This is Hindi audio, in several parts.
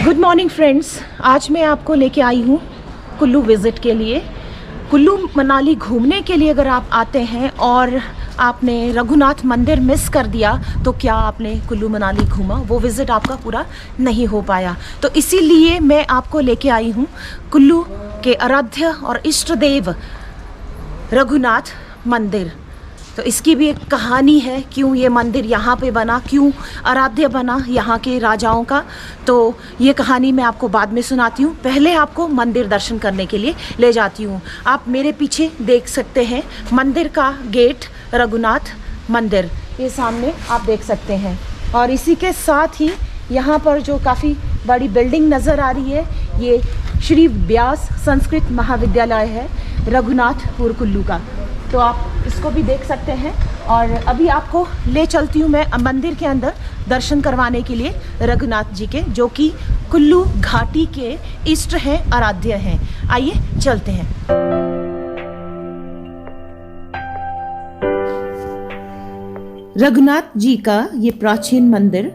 Good morning friends. आज मैं आपको लेके आई हूँ कुल्लू विज़िट के लिए। कुल्लू मनाली घूमने के लिए अगर आप आते हैं और आपने रघुनाथ मंदिर मिस कर दिया तो क्या आपने कुल्लू मनाली घूमा, वो विज़िट आपका पूरा नहीं हो पाया। तो इसीलिए मैं आपको लेके आई हूँ कुल्लू के आराध्य और इष्ट देव रघुनाथ मंदिर। तो इसकी भी एक कहानी है, क्यों ये मंदिर यहाँ पे बना, क्यों आराध्य बना यहाँ के राजाओं का। तो ये कहानी मैं आपको बाद में सुनाती हूँ। पहले आपको मंदिर दर्शन करने के लिए ले जाती हूँ। आप मेरे पीछे देख सकते हैं मंदिर का गेट, रघुनाथ मंदिर, ये सामने आप देख सकते हैं। और इसी के साथ ही यहाँ पर जो काफ़ी बड़ी बिल्डिंग नज़र आ रही है, ये श्री व्यास संस्कृत महाविद्यालय है रघुनाथपुर कुल्लू का। तो आप इसको भी देख सकते हैं। और अभी आपको ले चलती हूँ मैं मंदिर के अंदर दर्शन करवाने के लिए रघुनाथ जी के, जो कि कुल्लू घाटी के इष्ट हैं, आराध्य हैं। आइए चलते हैं। रघुनाथ जी का ये प्राचीन मंदिर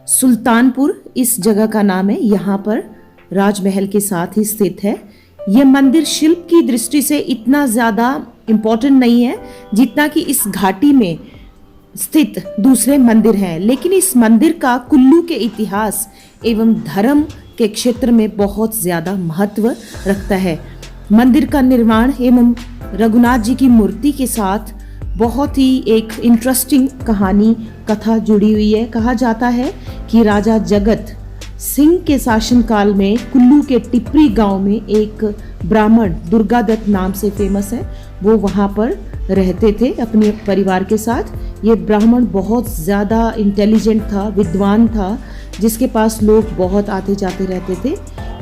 सुल्तानपुर इस जगह का नाम है, यहाँ पर राजमहल के साथ ही स्थित है। यह मंदिर शिल्प की दृष्टि से इतना ज़्यादा इम्पोर्टेंट नहीं है जितना कि इस घाटी में स्थित दूसरे मंदिर हैं, लेकिन इस मंदिर का कुल्लू के इतिहास एवं धर्म के क्षेत्र में बहुत ज़्यादा महत्व रखता है। मंदिर का निर्माण एवं रघुनाथ जी की मूर्ति के साथ बहुत ही एक इंटरेस्टिंग कहानी कथा जुड़ी हुई है। कहा जाता है कि राजा जगत सिंह के शासनकाल में कुल्लू के टिप्री गांव में एक ब्राह्मण दुर्गादत्त नाम से फेमस है, वो वहाँ पर रहते थे अपने परिवार के साथ। ये ब्राह्मण बहुत ज़्यादा इंटेलिजेंट था, विद्वान था, जिसके पास लोग बहुत आते जाते रहते थे।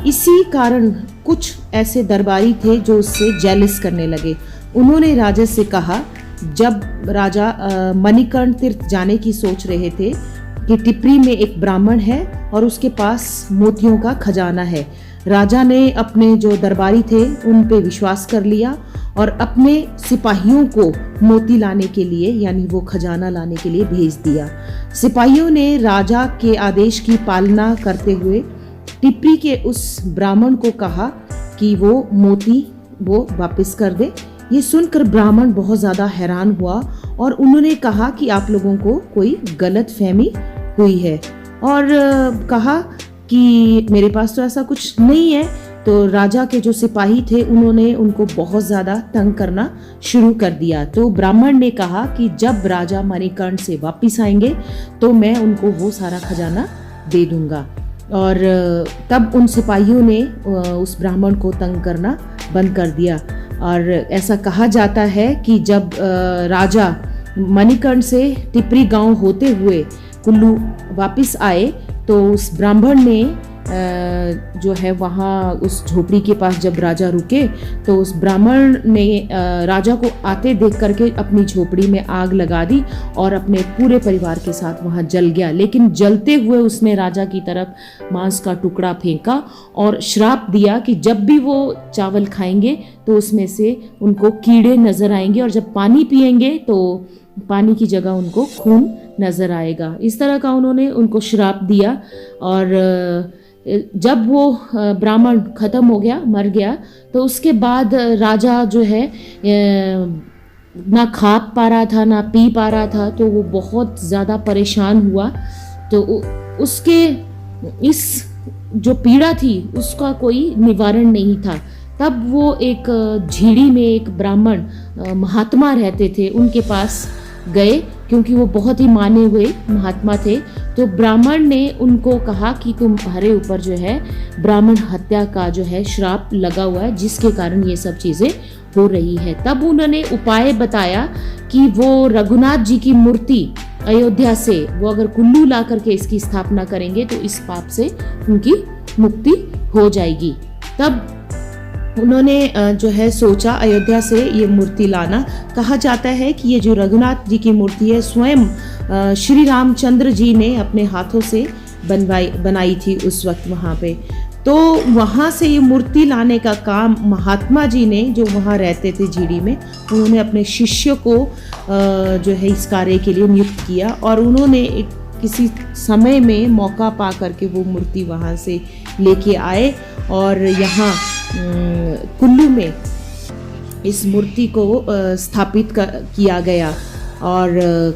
इसी कारण कुछ ऐसे दरबारी थे जो उससे जेलस करने लगे। उन्होंने राजा से कहा, जब राजा मणिकर्ण तीर्थ जाने की सोच रहे थे, कि टिप्री में एक ब्राह्मण है और उसके पास मोतियों का खजाना है। राजा ने अपने जो दरबारी थे उन पे विश्वास कर लिया और अपने सिपाहियों को मोती लाने के लिए, यानी वो खजाना लाने के लिए भेज दिया। सिपाहियों ने राजा के आदेश की पालना करते हुए टिप्री के उस ब्राह्मण को कहा कि वो मोती वो वापस कर दे। ये सुनकर ब्राह्मण बहुत ज़्यादा हैरान हुआ और उन्होंने कहा कि आप लोगों को कोई गलत फहमी हुई है, और कहा कि मेरे पास तो ऐसा कुछ नहीं है। तो राजा के जो सिपाही थे उन्होंने उनको बहुत ज़्यादा तंग करना शुरू कर दिया। तो ब्राह्मण ने कहा कि जब राजा मणिकर्ण से वापस आएंगे तो मैं उनको वो सारा खजाना दे दूंगा। और तब उन सिपाहियों ने उस ब्राह्मण को तंग करना बंद कर दिया। और ऐसा कहा जाता है कि जब राजा मणिकर्ण से टिप्री गांव होते हुए कुल्लू वापस आए तो उस ब्राह्मण ने जो है वहाँ उस झोपड़ी के पास जब राजा रुके तो उस ब्राह्मण ने राजा को आते देख करके अपनी झोपड़ी में आग लगा दी और अपने पूरे परिवार के साथ वहाँ जल गया। लेकिन जलते हुए उसने राजा की तरफ मांस का टुकड़ा फेंका और श्राप दिया कि जब भी वो चावल खाएंगे तो उसमें से उनको कीड़े नजर आएंगे और जब पानी पिएंगे तो पानी की जगह उनको खून नजर आएगा। इस तरह का उन्होंने उनको श्राप दिया। और जब वो ब्राह्मण खत्म हो गया, मर गया, तो उसके बाद राजा जो है ना खा पा रहा था ना पी पा रहा था, तो वो बहुत ज़्यादा परेशान हुआ। तो उसके इस जो पीड़ा थी उसका कोई निवारण नहीं था। तब वो एक झीड़ी में एक ब्राह्मण महात्मा रहते थे, उनके पास गए, क्योंकि वो बहुत ही माने हुए महात्मा थे। तो ब्राह्मण ने उनको कहा कि तुम्हारे ऊपर जो है ब्राह्मण हत्या का जो है श्राप लगा हुआ है, जिसके कारण ये सब चीज़ें हो रही है। तब उन्होंने उपाय बताया कि वो रघुनाथ जी की मूर्ति अयोध्या से वो अगर कुल्लू ला करके इसकी स्थापना करेंगे तो इस पाप से उनकी मुक्ति हो जाएगी। तब उन्होंने जो है सोचा अयोध्या से ये मूर्ति लाना। कहा जाता है कि ये जो रघुनाथ जी की मूर्ति है स्वयं श्री रामचंद्र जी ने अपने हाथों से बनाई थी उस वक्त वहाँ पे। तो वहाँ से ये मूर्ति लाने का काम महात्मा जी ने, जो वहाँ रहते थे झीड़ी में, उन्होंने अपने शिष्य को जो है इस कार्य के लिए नियुक्त किया और उन्होंने एक किसी समय में मौका पा करके वो मूर्ति वहाँ से लेके आए और यहाँ कुल्लू में इस मूर्ति को स्थापित किया गया। और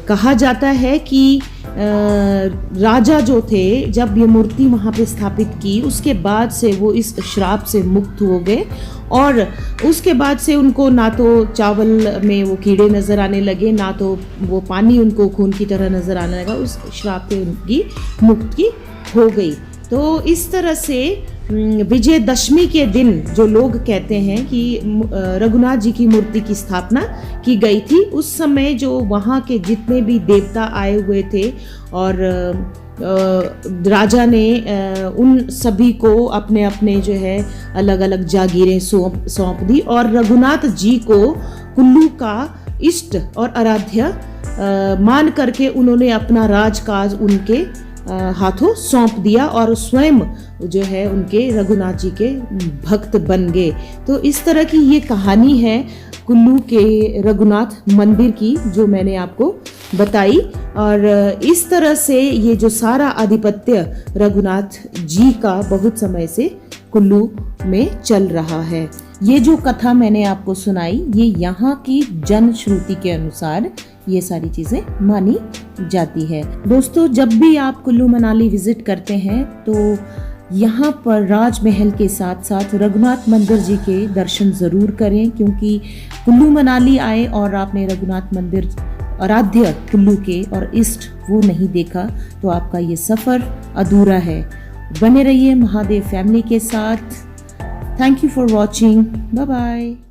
कहा जाता है कि राजा जो थे, जब ये मूर्ति वहाँ पे स्थापित की उसके बाद से वो इस श्राप से मुक्त हो गए और उसके बाद से उनको ना तो चावल में वो कीड़े नज़र आने लगे, ना तो वो पानी उनको खून की तरह नज़र आने लगा। उस श्राप से उनकी मुक्ति हो गई। तो इस तरह से विजयदशमी के दिन जो लोग कहते हैं कि रघुनाथ जी की मूर्ति की स्थापना की गई थी, उस समय जो वहाँ के जितने भी देवता आए हुए थे और राजा ने उन सभी को अपने अपने जो है अलग अलग जागीरें सौंप दी और रघुनाथ जी को कुल्लू का इष्ट और आराध्य मान करके उन्होंने अपना राजकाज उनके हाथों सौंप दिया और स्वयं जो है उनके रघुनाथ जी के भक्त बन गए। तो इस तरह की ये कहानी है कुल्लू के रघुनाथ मंदिर की जो मैंने आपको बताई। और इस तरह से ये जो सारा आधिपत्य रघुनाथ जी का बहुत समय से कुल्लू में चल रहा है। ये जो कथा मैंने आपको सुनाई ये यहाँ की जन श्रुति के अनुसार ये सारी चीजें मानी जाती है। दोस्तों, जब भी आप कुल्लू मनाली विजिट करते हैं तो यहाँ पर राजमहल के साथ साथ रघुनाथ मंदिर जी के दर्शन ज़रूर करें, क्योंकि कुल्लू मनाली आए और आपने रघुनाथ मंदिर आराध्य कुल्लू के और इष्ट वो नहीं देखा तो आपका ये सफ़र अधूरा है। बने रहिए महादेव फैमिली के साथ। Thank you for watching. Bye bye.